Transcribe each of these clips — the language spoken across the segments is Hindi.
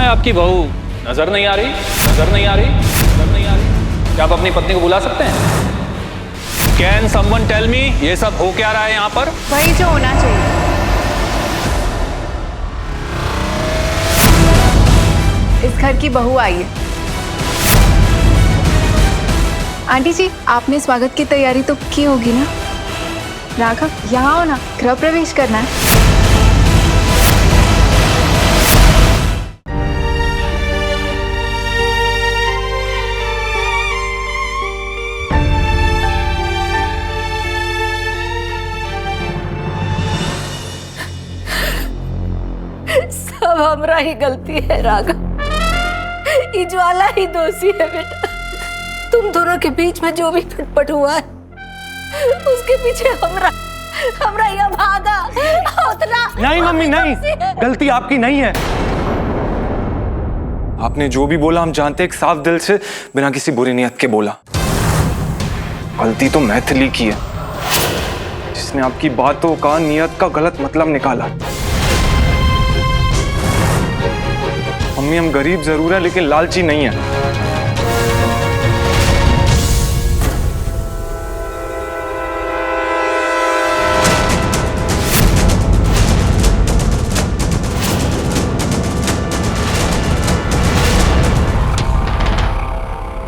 आपकी बहू नजर नहीं आ रही? नजर नहीं आ रही? नजर नहीं आ रही? क्या आप अपनी पत्नी को बुला सकते हैं? कैन समवन टेल मी ये सब हो क्या रहा है यहाँ पर? वही जो होना चाहिए। इस घर की बहू आई है। आंटी जी, आपने स्वागत की तैयारी तो की होगी ना? राघव, यहाँ हो ना, गृह प्रवेश करना है। सब हमरा ही गलती है राघव, ये ज्वाला ही दोषी है बेटा। तुम दोनों के बीच में जो भी खटपट हुआ है उसके पीछे हमरा यहाँ भागा उतना। नहीं मम्मी नहीं, गलती आपकी नहीं है। आपने जो भी बोला हम जानते एक साफ दिल से बिना किसी बुरी नियत के बोला। गलती तो मैथिली की है जिसने आपकी बातों का नियत का गलत मतलब निकाला। मम्मी हम गरीब जरूर है लेकिन लालची नहीं है।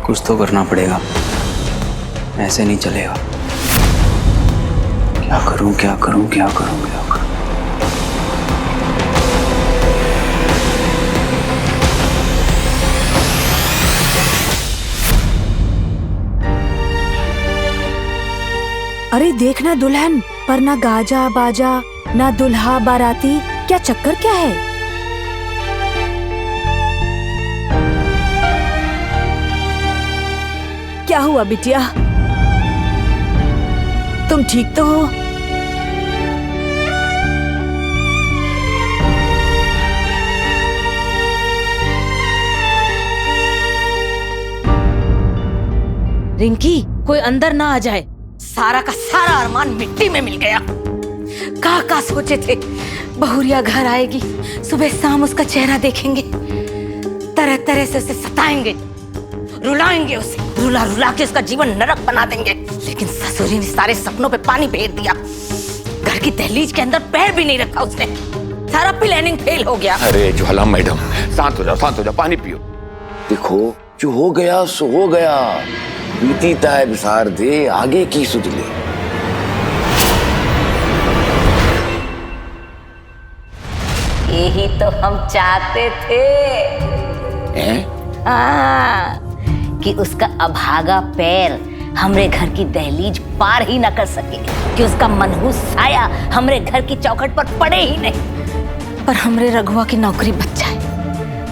कुछ तो करना पड़ेगा, ऐसे नहीं चलेगा। क्या करूं क्या करूं क्या करूं क्या करूं? अरे देखना दुल्हन, पर ना गाजा बाजा ना दुल्हा बाराती, क्या चक्कर क्या है? क्या हुआ बिटिया, तुम ठीक तो हो? रिंकी, कोई अंदर ना आ जाए। सारा का सारा अरमान मिट्टी में मिल गया। का सोचे थे बहुरिया घर आएगी, सुबह शाम उसका चेहरा देखेंगे, तरह तरह से उसे सताएंगे, रुलाएंगे, उसे रुला रुला के उसका जीवन नरक बना देंगे। लेकिन ससुरी ने सारे सपनों पे पानी फेर दिया। घर की दहलीज के अंदर पैर भी नहीं रखा उसने। सारा प्लानिंग फेल हो गया। अरे ज्वाला मैडम, शांत हो जाओ, पानी पियो। देखो जो हो गया सो हो गया, बीती ताय विसार दे, आगे की सुध ले। यही तो हम चाहते थे। हाँ, कि उसका अभागा पैर हमरे घर की दहलीज पार ही न कर सके, कि उसका मनहूस साया हमरे घर की चौखट पर पड़े ही नहीं, पर हमरे रघुआ की नौकरी बच जाए।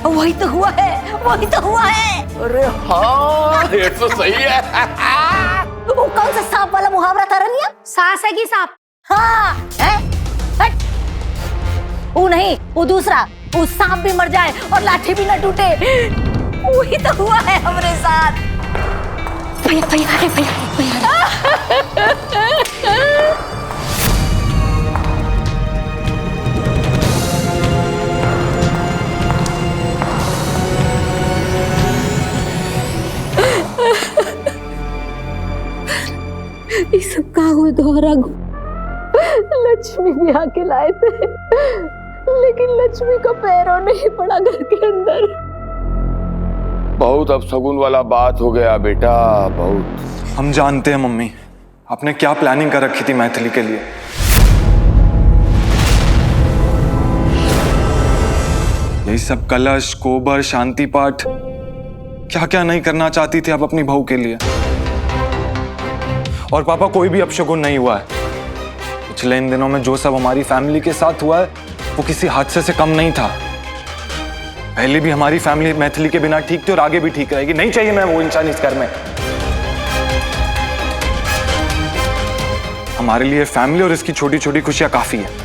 वही तो हुआ है, वही तो हुआ है। अरे हाँ, ये तो सही है। वो कौन सा सांप वाला मुहावरा था रनिया? सांस है कि सांप? हाँ, है? हट। वो नहीं, वो दूसरा, वो सांप भी मर जाए और लाठी भी न टूटे। वही तो हुआ है हमारे साथ। भैया भैया अरे भैया ये सब का हुआ दोहरा? लक्ष्मी भी आके लाए थे, लेकिन लक्ष्मी का पैरों नहीं पड़ा घर के अंदर। बहुत अपशगुन वाला बात हो गया बेटा, बहुत। हम जानते हैं मम्मी आपने क्या प्लानिंग कर रखी थी मैथिली के लिए। यही सब कलश, कोबर, शांति पाठ, क्या क्या नहीं करना चाहती थी आप अपनी बहू के लिए। और पापा कोई भी अपशगुन नहीं हुआ है। पिछले इन दिनों में जो सब हमारी फैमिली के साथ हुआ है वो किसी हादसे से कम नहीं था। पहले भी हमारी फैमिली मैथिली के बिना ठीक थी और आगे भी ठीक रहेगी। नहीं चाहिए मैं वो इंसान इस घर में। हमारे लिए फैमिली और इसकी छोटी छोटी खुशियां काफी है।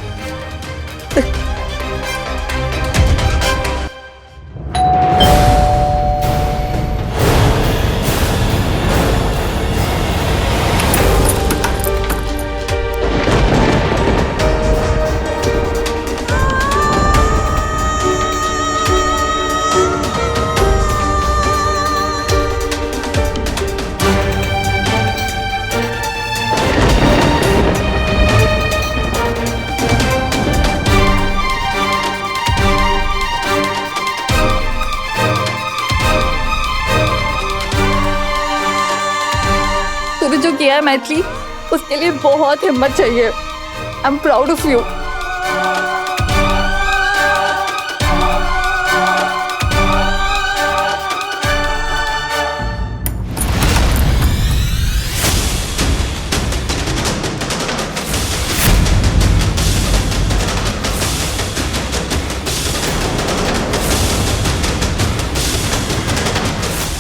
है मैथिली, उसके लिए बहुत हिम्मत चाहिए। I am proud of you.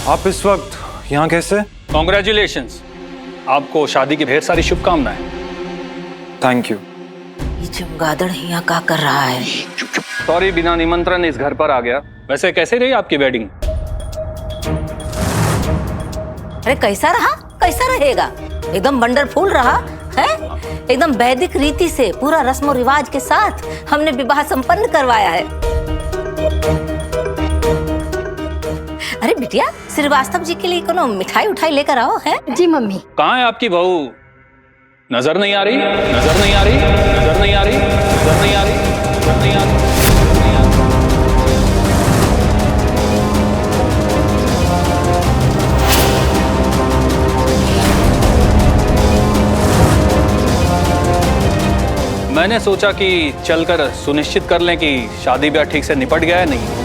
आप इस वक्त यहाँ कैसे? कॉन्ग्रेचुलेशंस, आपको शादी की ढेर सारी शुभकामनाएं। Thank you. ये चमगादड़ यहाँ का कर रहा है? सॉरी, बिना निमंत्रण इस घर पर आ गया। वैसे कैसे रही आपकी वेडिंग? अरे कैसा रहा, कैसा रहेगा, एकदम वंडरफुल रहा है। एकदम वैदिक रीति से पूरा रस्म और रिवाज के साथ हमने विवाह संपन्न करवाया है। अरे बिटिया, श्रीवास्तव जी के लिए कोनो मिठाई उठाई लेकर आओ। है जी मम्मी। कहाँ है आपकी बहू? नजर नहीं आ रही, नजर नहीं आ रही, नजर नहीं आ रही, नजर नहीं आ रही, नजर नहीं आ रही। मैंने सोचा कि चलकर सुनिश्चित कर लें कि शादी ब्याह ठीक से निपट गया है नहीं।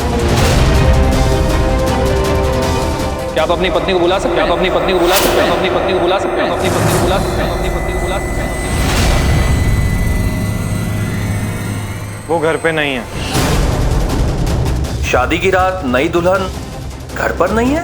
क्या आप अपनी पत्नी को बुला सकते हैं? आप अपनी पत्नी को बुला सकते हैं? अपनी पत्नी को बुला सकते हैं? अपनी पत्नी को बुला सकते हैं? अपनी पत्नी को बुला सकते हैं? वो घर पे नहीं है। शादी की रात नई दुल्हन घर पर नहीं है?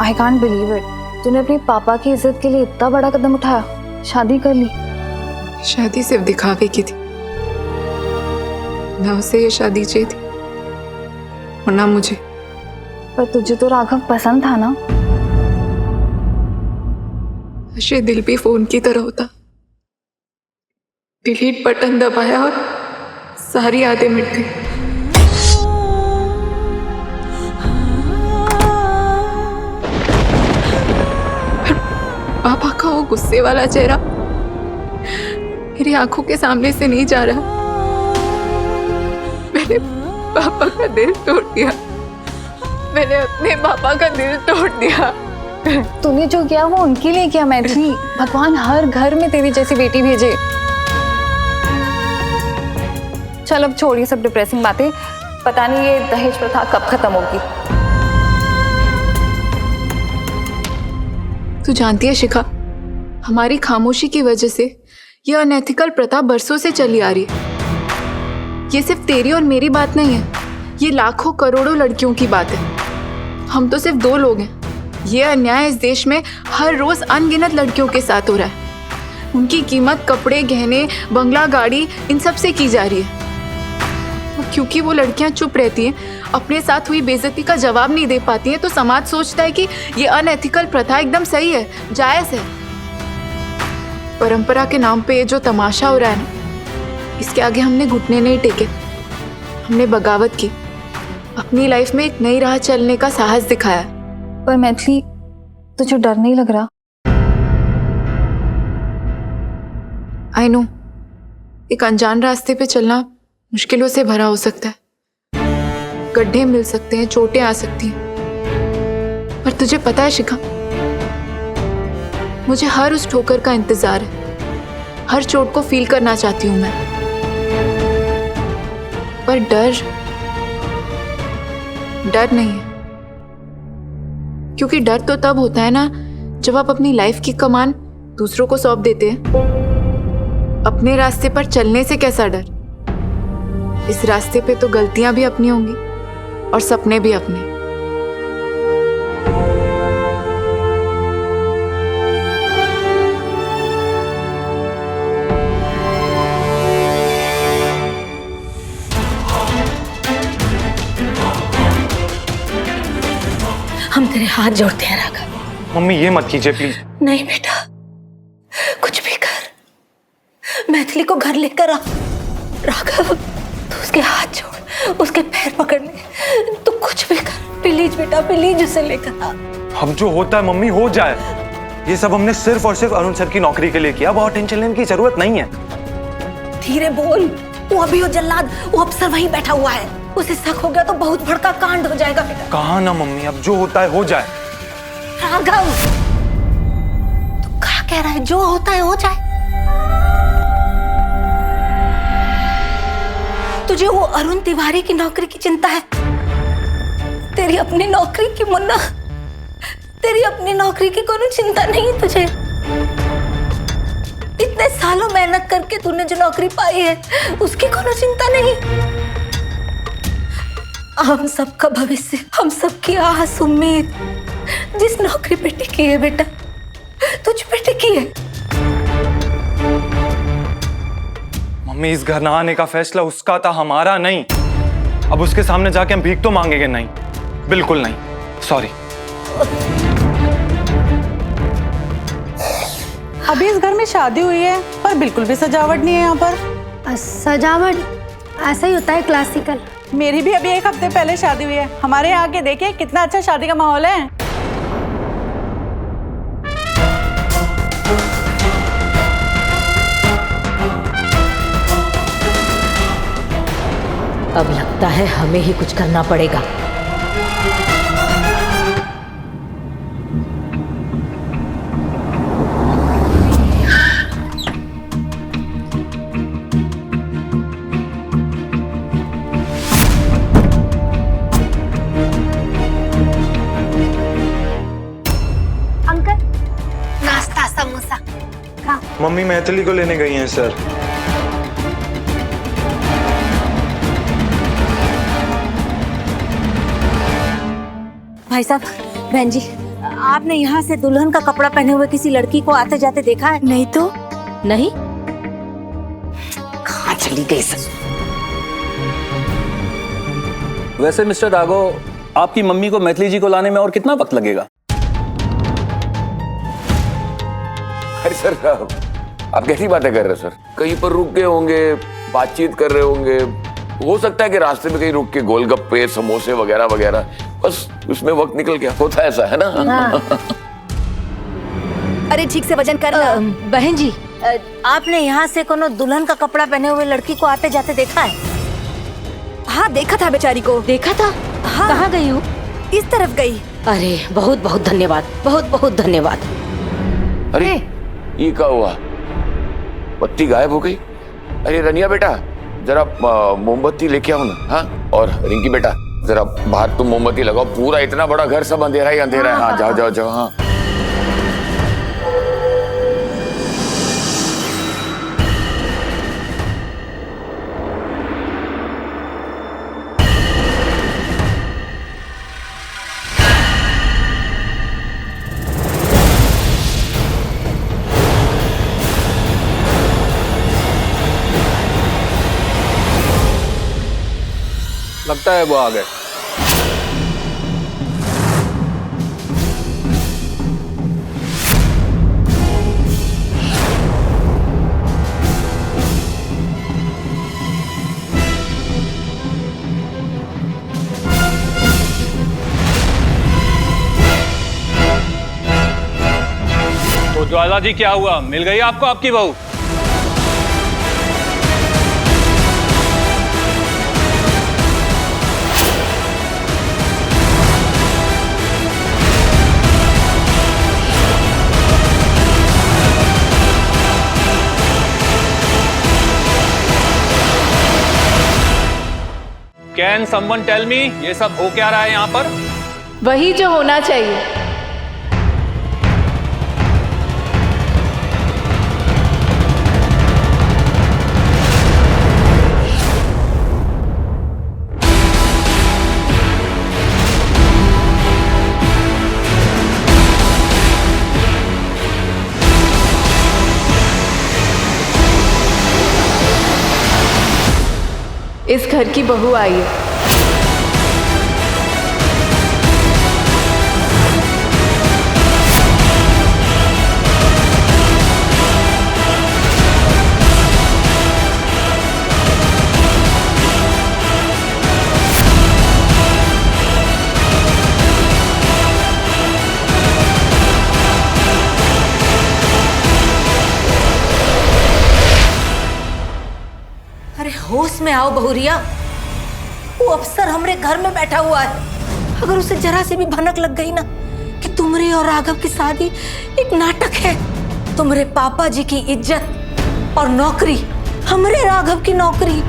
I can't believe it. तूने अपने पापा की इज्जत के लिए इतना बड़ा कदम उठाया, शादी कर ली। शादी सिर्फ दिखावे की थी, ना उसे ये शादी चाहिए थी और ना मुझे। पर तुझे तो राघव पसंद था ना? ये दिल भी फोन की तरह होता, डिलीट बटन दबाया और सारी यादें मिट गई। पापा का वो गुस्से वाला चेहरा मेरी आंखों के सामने से नहीं जा रहा। मैंने पापा का दिल तोड़ दिया, मैंने अपने पापा का दिल तोड़ दिया। तूने जो किया वो उनके लिए किया मैथिली। भगवान हर घर में तेरी जैसी बेटी भेजे। चल अब छोड़ ये सब डिप्रेसिंग बातें। पता नहीं ये दहेज प्रथा कब खत्म होगी। तू जानती है शिखा, हमारी खामोशी की वजह से यह अनएथिकल प्रथा बरसों से चली आ रही है। ये सिर्फ तेरी और मेरी बात नहीं है, ये लाखों करोड़ों लड़कियों की बात है। हम तो सिर्फ 2 लोग हैं। ये अन्याय इस देश में हर रोज अनगिनत लड़कियों के साथ हो रहा है। उनकी कीमत कपड़े, गहने, बंगला, गाड़ी, इन सब से की जा रही है। और क्योंकि वो लड़कियां चुप रहती हैं, अपने साथ हुई बेइज्जती का जवाब नहीं दे पाती हैं, तो समाज सोचता है कि ये अनएथिकल प्रथा एकदम सही है, जायज है। परंपरा के नाम पे ये जो तमाशा हो रहा है ना, इसके आगे हमने घुटने नहीं टेके। हमने बगावत की, अपनी लाइफ में एक नई राह चलने का साहस दिखाया। पर मैथिली, तुझे डर नहीं लग रहा? आई नो, एक अनजान रास्ते पे चलना मुश्किलों से भरा हो सकता है। गड्ढे मिल सकते हैं, चोटें आ सकती हैं। पर तुझे पता है शिखा, मुझे हर उस ठोकर का इंतजार है। हर चोट को फील करना चाहती हूं मैं। पर डर नहीं है। क्योंकि डर तो तब होता है ना, जब आप अपनी लाइफ की कमान दूसरों को सौंप देते हैं। अपने रास्ते पर चलने से कैसा डर? इस रास्ते पे तो गलतियां भी अपनी होंगी और सपने भी अपने। हम तेरे हाथ जोड़ते हैं राघव। मम्मी ये मत कीजिए प्लीज। नहीं बेटा, कुछ भी कर, मैथिली को घर लेकर आ। राघव, तू उसके हाथ जोड़, उसके पैर पकड़ ले, तू कुछ भी कर, प्लीज बेटा, प्लीज उसे लेकर आ। अब जो होता है मम्मी हो जाए। ये सब हमने सिर्फ और सिर्फ अरुण सर की नौकरी के लिए किया। बहुत टेंशन लेने की जरूरत नहीं है। धीरे बोल, वो अभी वो जल्लाद, वो अफसर वहीं बैठा हुआ है। उसे शक हो गया तो बहुत बड़का कांड हो जाएगा बेटा। कहा ना मम्मी, अब जो होता है हो जाए। राघव, तू क्या कह रहा है? जो होता है हो जाए। तुझे वो अरुण तिवारी की नौकरी की चिंता है, तेरी अपनी नौकरी की मुन्ना, तेरी अपनी नौकरी की कोई चिंता नहीं तुझे। इतने सालों मेहनत करके तूने जो नौकरी पाई है उसकी कोई चिंता नहीं। हम सबका भविष्य, हम सबकी आस उम्मीद जिस नौकरी पे टिकी है बेटा, तुझ पे टिकी है। मम्मी, इस घर ना आने का फैसला उसका था, हमारा नहीं। अब उसके सामने जाके हम भीख तो मांगेंगे नहीं, बिल्कुल नहीं। सॉरी। अभी इस घर में शादी हुई है पर बिल्कुल भी सजावट नहीं है यहाँ पर। सजावट ऐसा ही होता है, क्लासिकल। मेरी भी अभी 1 हफ्ते पहले शादी हुई है। हमारे यहाँ के देखिए कितना अच्छा शादी का माहौल है। अब लगता है हमें ही कुछ करना पड़ेगा। अंकल, नाश्ता समोसा खा। मम्मी मैथिली को लेने गई हैं सर। भाई साहब, बहन जी, आपने यहाँ से दुल्हन का कपड़ा पहने हुए किसी लड़की को आते जाते देखा है? नहीं तो नहीं? कहाँ चली गई सर? वैसे मिस्टर राघव, आपकी मम्मी को मैथिली जी को लाने में और कितना वक्त लगेगा? अरे सर, आप कैसी बातें कर रहे हो सर? कहीं पर रुक गए होंगे, बातचीत कर रहे होंगे। हो सकता है कि रास्ते में कहीं रुक के गोलगप्पे, समोसे वगैरह वगैरह, बस उसमें वक्त निकल गया। होता है ऐसा, है ना? अरे ठीक से वजन कर। बहन जी, आपने यहाँ से कोनो दुल्हन का कपड़ा पहने हुए लड़की को आते जाते देखा है? हाँ, देखा था बेचारी को। देखा था? हाँ। कहाँ गई हूँ? इस तरफ गई। अरे बहुत बहुत धन्यवाद, बहुत बहुत धन्यवाद। अरे ये क्या हुआ? बत्ती गायब हो गई। अरे रनिया बेटा, जरा मोमबत्ती लेके आओ ना। हाँ, और रिंकी बेटा, जरा बाहर तुम मोमबत्ती लगाओ। पूरा इतना बड़ा घर, सब अंधेरा ही अंधेरा है। हाँ, जाओ जाओ जाओ। हाँ, लगता है वो आ गए। तो ज्वाला जी, क्या हुआ? मिल गई आपको आपकी बहू? Can someone tell me ये सब हो क्या रहा है यहाँ पर? वही जो होना चाहिए। इस घर की बहू आई है। होश में आओ बहुरिया। वो अफसर हमरे घर में बैठा हुआ है। अगर उसे जरा से भी भनक लग गई ना कि तुम्हारे और राघव की शादी एक नाटक है, तुम्हारे पापा जी की इज्जत और नौकरी, हमरे राघव की नौकरी,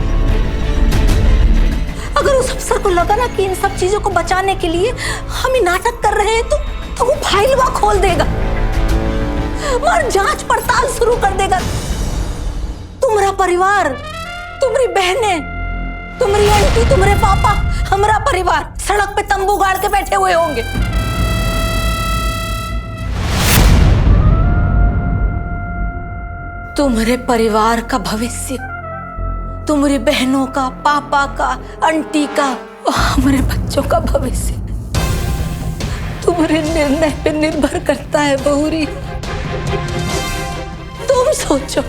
अगर उस अफसर को लगा ना कि इन सब चीजों को बचाने के लिए हम ही नाटक कर रहे हैं तो वो फाइल वहां खोल देगा और जांच पड़ताल शुरू कर देगा। तुम्हारा परिवार, तुम्हारी बहनें, तुम्हारी आंटी, तुम्हारे पापा, हमारा परिवार सड़क पे तंबू गाड़ के बैठे हुए होंगे। तुम्हारे परिवार का भविष्य, तुम्हारी बहनों का, पापा का, आंटी का और हमारे बच्चों का भविष्य तुम्हारे निर्णय पे निर्भर करता है बहुरी। तुम सोचो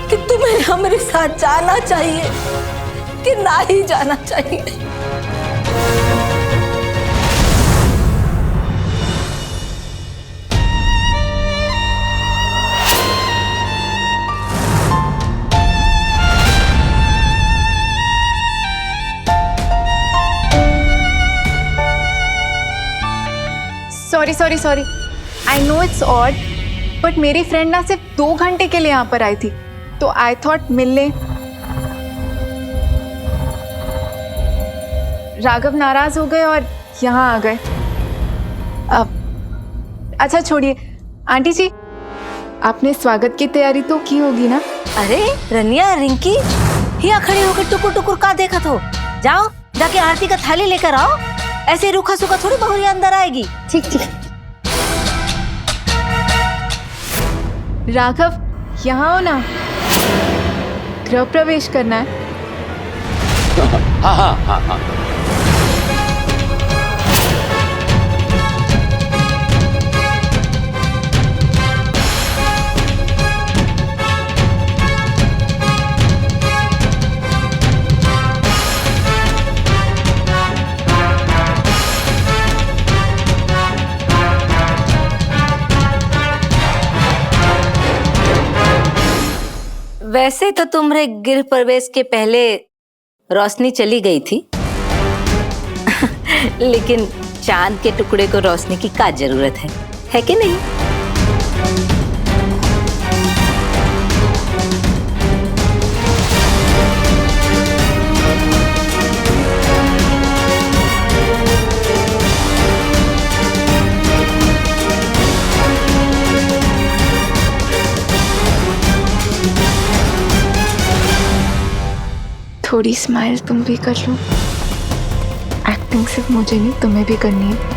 कि तुम्हें हमारे साथ जाना चाहिए कि ना ही जाना चाहिए। Sorry I know it's odd, but मेरी फ्रेंड ना सिर्फ 2 घंटे के लिए यहाँ पर आई थी, तो आई थॉट मिल ले। राघव नाराज हो गए और यहाँ आ गए। अब अच्छा छोड़िए, आंटी जी आपने स्वागत की तैयारी तो की होगी ना? अरे रनिया, रिंकी यहाँ खड़े होकर टुकुर टुकुर का देखा तो जाओ जाके आरती का थाली लेकर आओ। ऐसे रूखा सूखा थोड़ी बहुरिया अंदर आएगी। ठीक। राघव यहाँ हो ना, गृह प्रवेश करना है। हाँ। वैसे तो तुम्हारे गृह प्रवेश के पहले रोशनी चली गई थी लेकिन चांद के टुकड़े को रोशनी की क्या जरूरत है कि नहीं? थोड़ी स्माइल तुम भी कर लो। एक्टिंग सिर्फ मुझे नहीं, तुम्हें भी करनी है।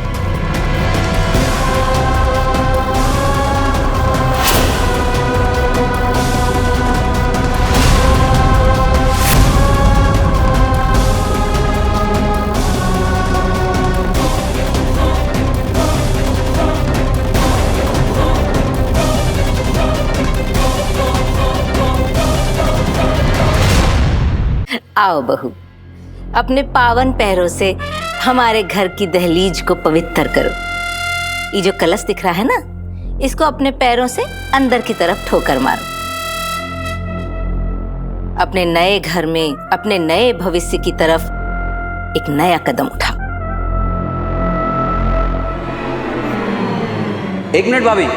आओ बहू, अपने पावन पैरों से हमारे घर की दहलीज को पवित्र करो। ये जो कलश दिख रहा है ना, इसको अपने पैरों से अंदर की तरफ ठोकर मारो। अपने नए घर में, अपने नए भविष्य की तरफ एक नया कदम उठाओ। 1 मिनट भाभी।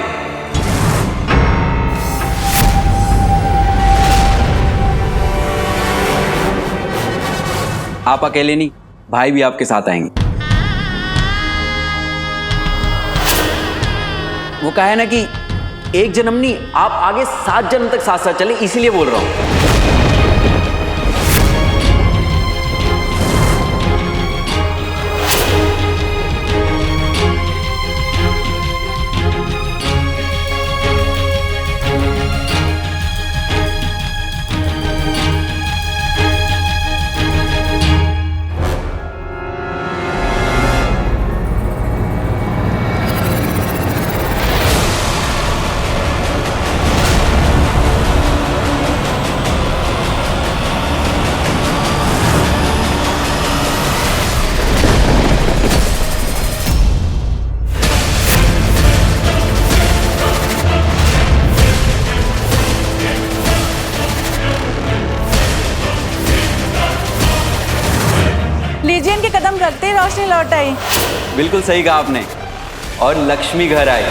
आप अकेले नहीं, भाई भी आपके साथ आएंगे। वो कहा है ना कि 1 जन्म नहीं, आप आगे 7 जन्म तक साथ साथ चले, इसीलिए बोल रहा हूं। विजयन के कदम रखते ही रोशनी लौट आई। बिल्कुल सही कहा आपने। और लक्ष्मी घर आई।